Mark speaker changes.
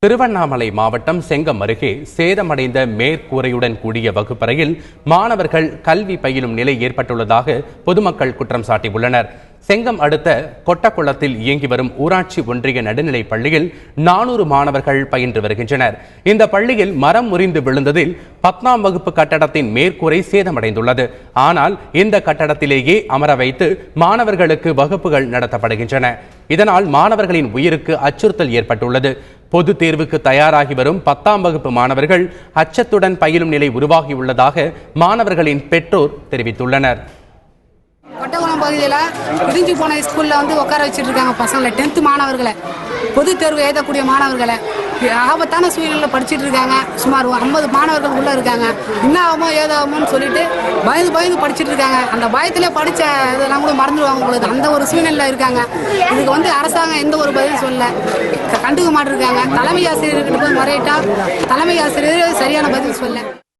Speaker 1: திருவண்ணாமலை மாவட்டம் செங்கம் அருகே சேதமடைந்த மேற்கூரையுடன் கூடிய வகுப்பறையில் மாணவர்கள் கல்வி பயிலும் நிலை ஏற்பட்டுள்ளதாக பொதுமக்கள் குற்றம் சாட்டியுள்ளனர். செங்கம் அடுத்த கொட்டக்குளத்தில் இயங்கி வரும் ஊராட்சி ஒன்றிய நடுநிலைப் பள்ளியில் 400 மாணவர்கள் பயின்று வருகின்றனர். இந்த பள்ளியில் மரம் முறிந்து விழுந்ததில் 10ஆம் வகுப்பு கட்டடத்தின் மேற்கூரை சேதமடைந்துள்ளது. ஆனால் இந்த கட்டடத்திலேயே அமர வைத்து மாணவர்களுக்கு வகுப்புகள் நடத்தப்படுகின்றன. இதனால் மாணவர்களின் உயிருக்கு அச்சுறுத்தல் ஏற்பட்டுள்ளது. பொதுத் தேர்வுக்கு தயாராகி வரும் 10ஆம் வகுப்பு மாணவர்கள் அச்சத்துடன் பயிலும் நிலை உருவாகியுள்ளதாக மாணவர்களின் பெற்றோர் தெரிவித்துள்ளனர்.
Speaker 2: கொட்டகுளம் பகுதியில் பிரிஞ்சு போன ஸ்கூலில் உட்கார வச்சுட்டு இருக்காங்க பசங்களை, 10th மாணவர்களை, பொது தேர்வு எழுதக்கூடிய மாணவர்களை ஆபத்தான சூழ்நிலையில் படிச்சுட்டு இருக்காங்க. சுமார் 50 மாணவர்கள் உள்ளே இருக்காங்க. என்ன ஆகுமோ ஏதாகுமோன்னு சொல்லிட்டு பயந்து படிச்சுட்டு இருக்காங்க. அந்த பயத்திலே படித்த இதெல்லாம் கூட மறந்துடுவாங்க உங்களுக்கு. அந்த ஒரு சூழ்நிலையில் இருக்காங்க. இதுக்கு அரசாங்கம் எந்த ஒரு பதிலும் சொல்ல, கண்டுக்க மாட்டிருக்காங்க. தலைமை ஆசிரியர்கிட்ட போய் முறையிட்டா தலைமை ஆசிரியர் சரியான பதில் சொல்ல.